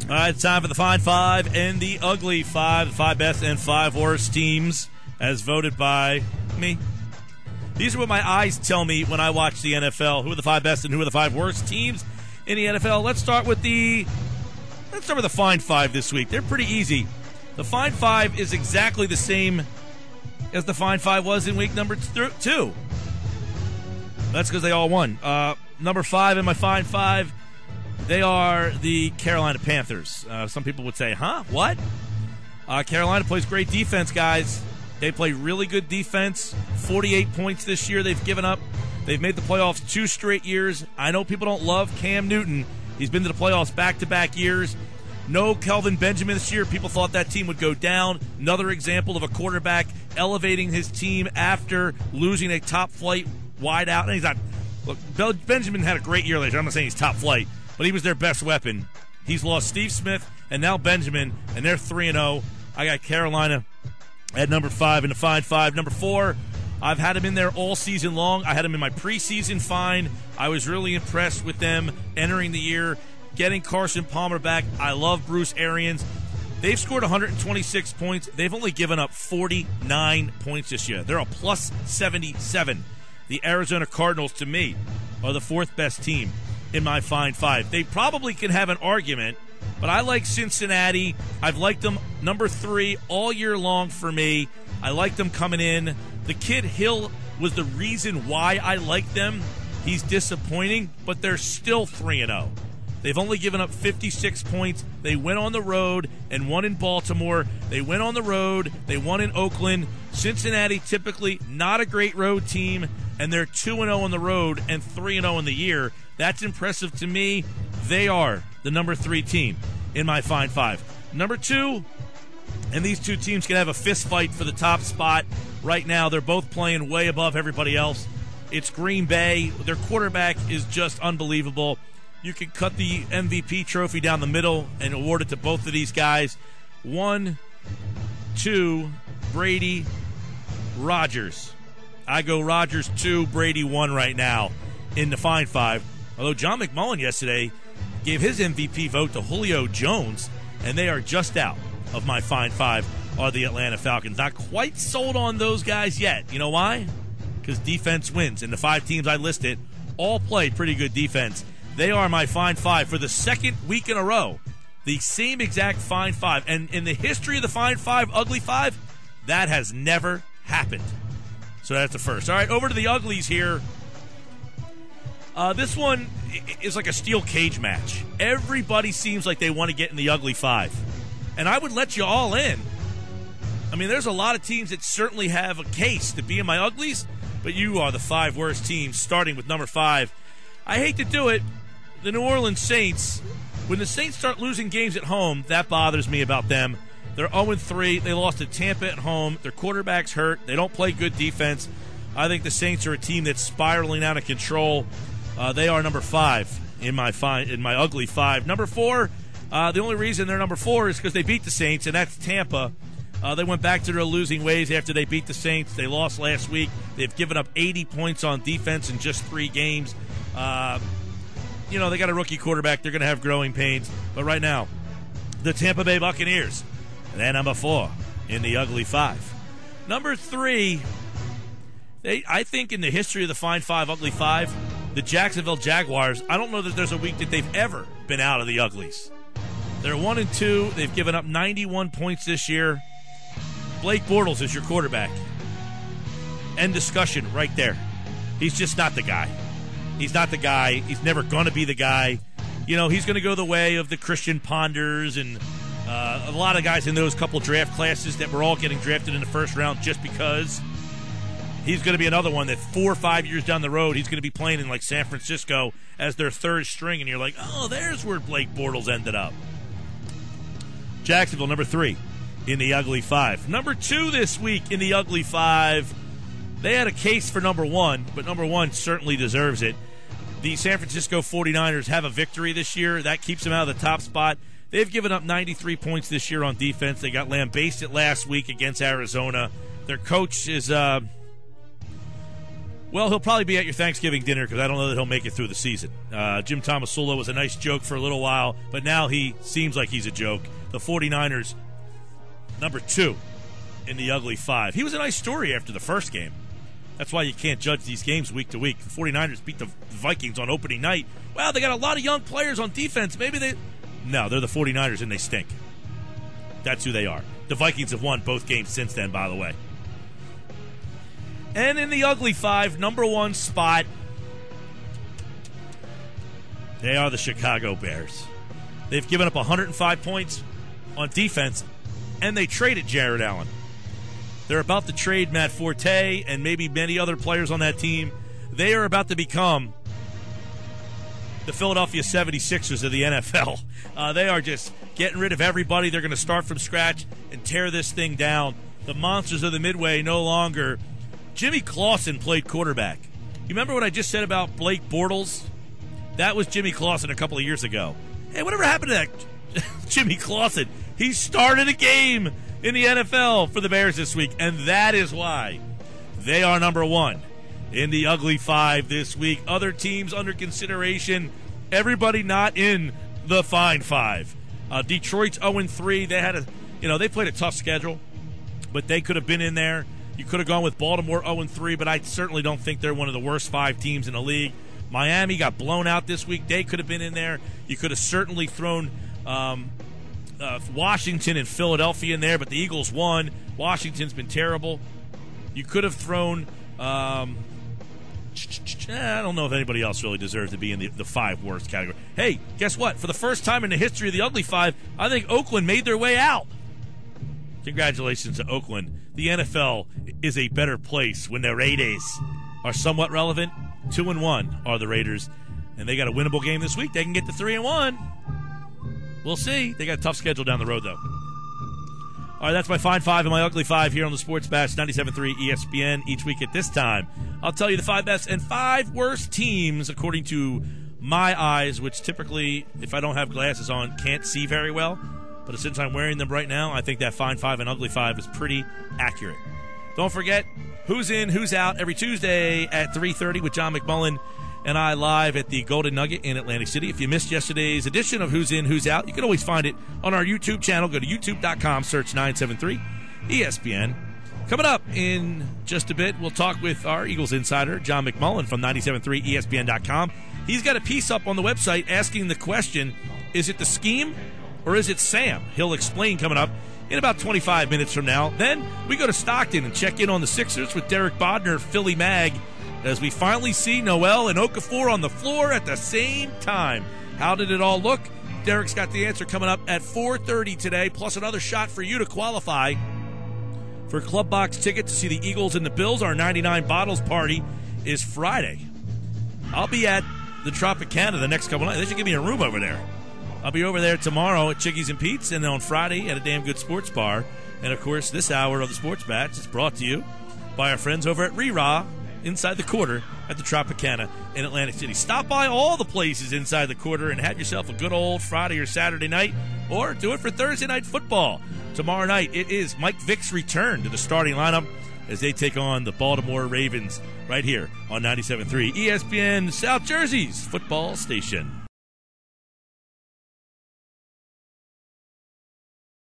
All right, it's time for the Fine Five and the Ugly Five, the 5 best and 5 worst teams as voted by me. These are what my eyes tell me when I watch the NFL. Who are the 5 best and who are the 5 worst teams in the NFL? Let's start with the Fine Five this week. They're pretty easy. The Fine Five is exactly the same as the Fine Five was in week number 2. That's because they all won. Number 5 in my Fine Five, they are the Carolina Panthers. Some people would say, huh? What? Carolina plays great defense, guys. They play really good defense. 48 points this year they've given up. They've made the playoffs 2 straight years. I know people don't love Cam Newton. He's been to the playoffs back-to-back years. No Kelvin Benjamin this year. People thought that team would go down. Another example of a quarterback elevating his team after losing a top-flight wideout. And he's not. Look, Benjamin had a great year last year. I'm not saying he's top-flight, but he was their best weapon. He's lost Steve Smith and now Benjamin, and they're 3-0. I got Carolina at number 5 in the Fine Five. Number 4, I've had him in there all season long. I had him in my preseason Fine. I was really impressed with them entering the year, getting Carson Palmer back. I love Bruce Arians. They've scored 126 points. They've only given up 49 points this year. They're a plus 77. The Arizona Cardinals, to me, are the 4th best team in my Fine Five. They probably can have an argument, but I like Cincinnati. I've liked them number 3 all year long for me. I like them coming in. The kid Hill was the reason why I like them. He's disappointing, but they're still 3-0. They've only given up 56 points. They went on the road and won in Baltimore. They went on the road. They won in Oakland. Cincinnati, typically not a great road team, and they're 2-0 on the road and 3-0 in the year. That's impressive to me. They are the number 3 team in my Fine Five. Number 2, and these two teams can have a fist fight for the top spot. Right now, they're both playing way above everybody else. It's Green Bay. Their quarterback is just unbelievable. You can cut the MVP trophy down the middle and award it to both of these guys. 1, 2, Brady, Rodgers. I go Rodgers 2, Brady 1 right now in the Fine Five. Although John McMullen yesterday gave his MVP vote to Julio Jones, and they are just out of my Fine Five are the Atlanta Falcons. Not quite sold on those guys yet. You know why? Because defense wins. And the 5 teams I listed all play pretty good defense. They are my Fine Five for the 2nd week in a row. The same exact Fine Five. And in the history of the Fine Five, Ugly Five, that has never happened. So that's the first. All right, over to the Uglies here. This one is like a steel cage match. Everybody seems like they want to get in the Ugly Five. And I would let you all in. I mean, there's a lot of teams that certainly have a case to be in my Uglies, but you are the 5 worst teams, starting with number 5. I hate to do it. The New Orleans Saints, when the Saints start losing games at home, that bothers me about them. They're 0-3. They lost to Tampa at home. Their quarterback's hurt. They don't play good defense. I think the Saints are a team that's spiraling out of control. They are number 5 in my Ugly Five. Number 4, the only reason they're number 4 is because they beat the Saints, and that's Tampa. They went back to their losing ways after they beat the Saints. They lost last week. They've given up 80 points on defense in just 3 games. They got a rookie quarterback. They're going to have growing pains. But right now, the Tampa Bay Buccaneers, they're number 4 in the Ugly Five. Number 3, I think in the history of the Fine Five, Ugly Five, the Jacksonville Jaguars, I don't know that there's a week that they've ever been out of the Uglies. They're 1-2. They've given up 91 points this year. Blake Bortles is your quarterback. End discussion right there. He's just not the guy. He's not the guy. He's never going to be the guy. He's going to go the way of the Christian Ponders and a lot of guys in those couple draft classes that were all getting drafted in the first round just because. He's going to be another one that 4 or 5 years down the road, he's going to be playing in like San Francisco as their 3rd string, and you're like, oh, there's where Blake Bortles ended up. Jacksonville, number 3 in the Ugly Five. Number 2 this week in the Ugly Five. They had a case for number 1, but number 1 certainly deserves it. The San Francisco 49ers have a victory this year. That keeps them out of the top spot. They've given up 93 points this year on defense. They got lambasted last week against Arizona. Their coach is, Well, he'll probably be at your Thanksgiving dinner because I don't know that he'll make it through the season. Jim Tomasulo was a nice joke for a little while, but now he seems like he's a joke. The 49ers, number 2 in the ugly 5. He was a nice story after the first game. That's why you can't judge these games week to week. The 49ers beat the Vikings on opening night. Well, they got a lot of young players on defense. Maybe they... No, they're the 49ers and they stink. That's who they are. The Vikings have won both games since then, by the way. And in the ugly 5, number 1 spot, they are the Chicago Bears. They've given up 105 points on defense, and they traded Jared Allen. They're about to trade Matt Forte and maybe many other players on that team. They are about to become the Philadelphia 76ers of the NFL. They are just getting rid of everybody. They're going to start from scratch and tear this thing down. The monsters of the Midway no longer. Jimmy Clausen played quarterback. You remember what I just said about Blake Bortles? That was Jimmy Clausen a couple of years ago. Hey, whatever happened to that Jimmy Clausen? He started a game in the NFL for the Bears this week, and that is why they are number 1 in the ugly 5 this week. Other teams under consideration, everybody not in the fine 5. Detroit's 0-3. They played a tough schedule, but they could have been in there. You could have gone with Baltimore 0-3, but I certainly don't think they're one of the worst 5 teams in the league. Miami got blown out this week. They could have been in there. You could have certainly thrown Washington and Philadelphia in there, but the Eagles won. Washington's been terrible. You could have thrown I don't know if anybody else really deserves to be in the 5 worst category. Hey, guess what? For the first time in the history of the ugly 5, I think Oakland made their way out. Congratulations to Oakland. The NFL is a better place when the Raiders are somewhat relevant. 2-1 are the Raiders, and they got a winnable game this week. They can get to 3-1. We'll see. They got a tough schedule down the road, though. All right, that's my fine 5 and my ugly 5 here on the Sports Bash, 97.3 ESPN. Each week at this time, I'll tell you the 5 best and 5 worst teams according to my eyes, which typically, if I don't have glasses on, can't see very well. But since I'm wearing them right now, I think that fine 5 and ugly 5 is pretty accurate. Don't forget, Who's In, Who's Out, every Tuesday at 3:30 with John McMullen and I live at the Golden Nugget in Atlantic City. If you missed yesterday's edition of Who's In, Who's Out, you can always find it on our YouTube channel. Go to youtube.com, search 973 ESPN. Coming up in just a bit, we'll talk with our Eagles insider, John McMullen from 97.3 ESPN.com. He's got a piece up on the website asking the question, is it the scheme or is it Sam? He'll explain coming up in about 25 minutes from now. Then we go to Stockton and check in on the Sixers with Derek Bodner, Philly Mag, as we finally see Noel and Okafor on the floor at the same time. How did it all look? Derek's got the answer coming up at 4:30 today, plus another shot for you to qualify for Club Box ticket to see the Eagles and the Bills. Our 99 Bottles party is Friday. I'll be at the Tropicana the next couple nights. They should give me a room over there. I'll be over there tomorrow at Chickies and Pete's, and then on Friday at a damn good sports bar. And, of course, this hour of the Sports Batch is brought to you by our friends over at Rira inside the quarter at the Tropicana in Atlantic City. Stop by all the places inside the quarter and have yourself a good old Friday or Saturday night, or do it for Thursday night football. Tomorrow night, it is Mike Vick's return to the starting lineup as they take on the Baltimore Ravens right here on 97.3 ESPN, South Jersey's football station.